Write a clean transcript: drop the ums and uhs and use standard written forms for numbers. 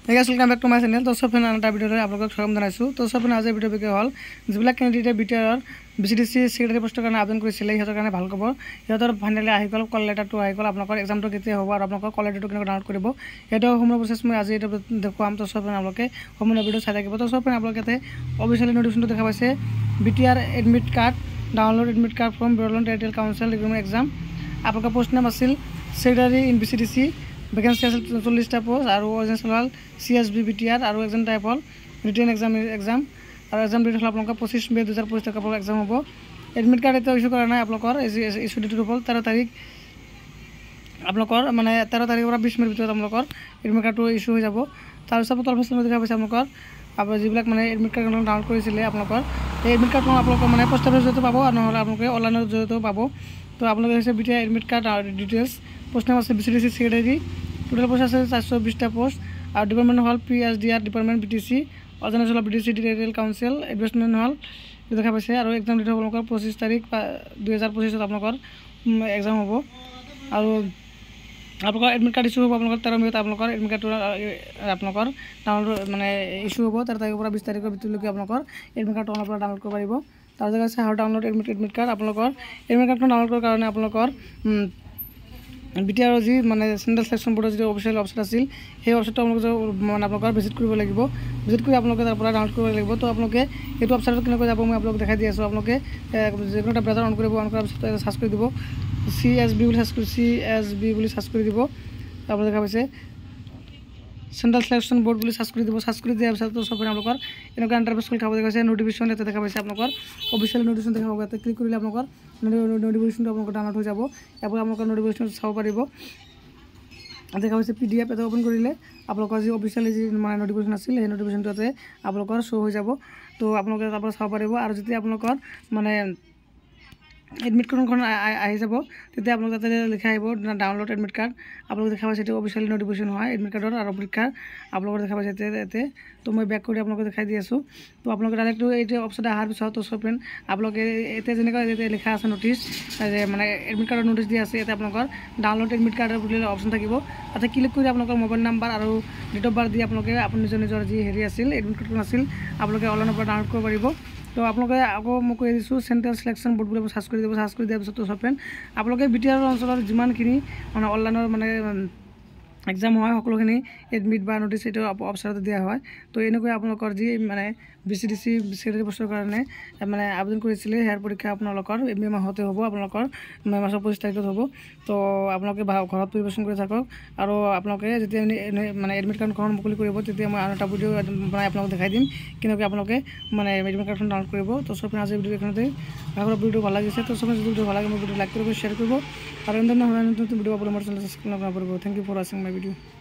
Guys, welcome back to my channel. तो सब friend आना वीडियो रे आप लोगों को स्वागत जनाइछु। तो सब फ्रेंड आज वीडियो बिके हल जिबला कैंडिडेट बीटीआर बीसीडीसी सेक्रेटरी पोस्ट কাৰণে আবেদন কৰিছিল ইহঁতৰ কাৰণে ভাল খবৰ ইহঁতৰ ফাইনালি আহি গল কল লেটাৰটো আহি গল আপোনালোকৰ এক্সামটো কেতিয়া হ'ব আৰু আপোনালোকৰ কল লেটাৰটো কেনেকৈ ডাউনলোড কৰিব এটা হোমৱৰ্ক প্ৰসেছ মই আজি এটা দেখুৱাম তো সব আপোনালোকে হোমৱৰ্ক ভিডিও চাই থাকিব তো সব আপোনালোকে অফিচিয়েলি নোটিফিকেশনটো দেখা পাইছে BTR admit card download admit card from Bodoland territorial council recruitment exam আপোনালোকৰ পোষ্ট নাম আছিল সেক্ৰেটাৰী ইন बीसीडीसी वैकेंसी আছে 40টা পোষ্ট আৰু অৰিজিনেল হল सीएसबी बीटीआर আৰু এক্সাম টাইপ হল ৰিটেন এক্সাম আৰু এক্সাম ডেট হল আপোনালোকৰ 25 মে 2025 তাৰিখৰ পৰা এক্সাম হ'ব এডমিট কাৰ্ড এটা ইস্যু কৰা নাই আপোনালোকৰ ইস্যু ডেট হল 13 তাৰিখ আপোনালোকৰ মানে 13 তাৰিখৰ পৰা 20 মেৰ ভিতৰত আপোনালোকৰ এডমিট কাৰ্ডটো ইস্যু হৈ যাব তাৰ পিছত তলফালে দেখা পাইছে আপোনালোকৰ আপোনাৰ যিবিলাক মানে এডমিট কাৰ্ড ডাউনলোড কৰিছিলে আপোনালোকৰ এই এডমিট কাৰ্ডখন আপোনালোকৰ মানে পোষ্ট অফিচৰ জৰিয়তে পাব আৰু নহলে আপোনালোকে অনলাইনৰ জৰিয়তেও পাব তো আপোনালোকে হৈছে बीटीआर এডমিট কাৰ্ড আৰু ডিটেইলছ পোষ্ট নাম আছে बीसीडीसी সেক্ৰেটাৰী টোটাল পোষ্ট আছে 420টা পোষ্ট আৰু ডিপাৰ্টমেণ্ট হল PSDR department BTC organisation of BTC territorial council admission হল দেখা পাইছে আৰু এক্সাম ডেট আপোনালোকৰ 25 তাৰিখ 2025 ত আপোনালোকৰ এক্সাম হ'ব আৰু আপোনালোকৰ এডমিট কাৰ্ড ইস্যু হ'ব আপোনালোকৰ 13 মেত আপোনালোকৰ এডমিট কাৰ্ডটো আপোনালোকৰ ডাউনলোড মানে ইস্যু হ'ব 13 তাৰিখৰ পৰা 20 তাৰিখৰ ভিতৰলৈকে আপোনালোকৰ এডমিট কাৰ্ডটো আপোনালোকে ডাউনলোড কৰিব পাৰিব তাৰ জেগা আছে হাউ ডাউনলোড এডমিট কাৰ্ড আপোনালোকৰ এডমিট কাৰ্ডখন ডাউনলোড কৰাৰ কাৰণে আপোনালোকৰ बीटीआर जी মানে সেন্ট্ৰাল সিলেকশন বোৰ্ডৰ যে অফিচিয়েল ওয়েবসাইট আছিল সেই ওয়েবসাইটটো আপোনালোকে মানে আপোনালোকৰ ভিজিট কৰিব লাগিব ভিজিট কৰি আপোনালোকে তাৰ পৰা ডাউনলোড কৰিব লাগিব তো আপোনালোকে এইটো ওয়েবসাইটত কেনেকৈ যাব মই আপোনালোকক দেখাই দি আছো আপোনালোকে যিকোনো এটা ব্ৰাউজাৰ অন কৰিব অন কৰাৰ পিছত সাৰ্চ কৰি দিব CSB বুলি সাৰ্চ কৰি দিব আপোনালোকে দেখা পাইছে সেন্ট্ৰাল সিলেকশন বোৰ্ড বুলি সাৰ্চ কৰি দিব সাৰ্চ কৰি দিয়াৰ পিছত সব আপোনালোকৰ এনেকুৱা ইন্টাৰফেস খুলি খাব দেখাইছে নোটিফিকেশন এটা দেখা পাইছে আপোনালোকৰ অফিচিয়েল নোটিফিকেশন দেখা পাব ক্লিক কৰিলে আপোনালোকৰ নোটিফিকেশনটো আপোনালোকৰ ডাউনলোড হৈ যাব এবাৰ আপোনালোকৰ নোটিফিকেশন চাব পাৰিব দেখা পাইছে PDF এটা ওপেন কৰিলে আপোনালোকৰ যি অফিচিয়েলি যি মানে নোটিফিকেশন আছিল সেই নোটিফিকেশনটোতে আপোনালোকৰ শো হৈ যাব তো আপোনালোকে তাৰ পৰা চাব পাৰিব আৰু যদি আপোনালোকৰ মানে এডমিট কাৰ্ডখন আহি যাব তেতিয়া আপোনালোক তাতে লিখা আহিব ডাউনলোড এডমিট কাৰ্ড আপোনালোক দেখা পাইছে এটো অফিচিয়েলি নোটিফিকেশন হয় এডমিট কাৰ্ডৰ আৰু পৰীক্ষাৰ আপোনালোক দেখা পাইছে এতে তো মই ব্যাক কৰি আপোনালোক দেখাই দি আছো তো আপোনালোক ডাইৰেক্ট এইটো অপচন আহাৰ পিছত তো সব ফ্ৰেন্ড আপোনালোক এতে যেনেকৈ এতে লিখা আছে নোটিস মানে এডমিট কাৰ্ডৰ নোটিস দি আছে এতে আপোনালোকৰ ডাউনলোড এডমিট কাৰ্ডৰ বুলি অপচন থাকিব তাতে ক্লিক কৰি আপোনালোকৰ মোবাইল নাম্বাৰ আৰু ডেট অফ বাৰ্থ দি আপোনালোকে আপুনি নিজৰ যি হেৰি আছিল এডমিট কাৰ্ডখন আছিল আপোনালোকে অনলাইনৰ পৰা ডাউনলোড কৰিব পাৰিব তো আপোনালোকে আকৌ মই কৈ দিছো সেন্ট্ৰাল সিলেকশন বোৰ্ড বুলি সাৰ্চ কৰি দিব সাৰ্চ কৰি দিয়াৰ পিছত তো সব ফ্ৰেন্ড আপোনালোকে बीटीआर অঞ্চলৰ যিমানখিনি মানে অনলাইনৰ মানে এক্সাম হয় সকলোখিনি এডমিট বা নোটিস এটা অপচনতে দিয়া হয় তো এনেকৈ আপোনালোকৰ যি মানে बीसीडीसी সেক্ৰেটাৰী পোষ্টৰ কাৰণে মানে আবেদন কৰিছিল হেয়াৰ পৰীক্ষা আপোনালোকৰ মে মাহতে হ'ব আপোনালোকৰ মে মাহৰ 25 তাৰিখত হ'ব তো আপোনালোকে ঘৰত প্ৰিপাৰেচন কৰি থাকক আৰু আপোনালোকে যেতিয়া মানে এডমিট কাৰ্ডখন মুকলি কৰিব তেতিয়া মই আৰু এটা ভিডিও বনাই আপোনালোকক দেখাই দিম কেনেকৈ আপোনালোকে মানে এডমিট কাৰ্ডখন ডাউনলোড কৰিব তো সব আজি ভিডিও এখানতে আগৰ ভিডিও ভাল লাগিছে তো সব ভিডিও ভাল লাগে মই ভিডিও লাইক কৰিব শেয়াৰ কৰিব আৰু এনে নতুন ভিডিও পাবলৈ মোৰ চেনেল সাবস্ক্ৰাইব কৰিব thank you for watching my video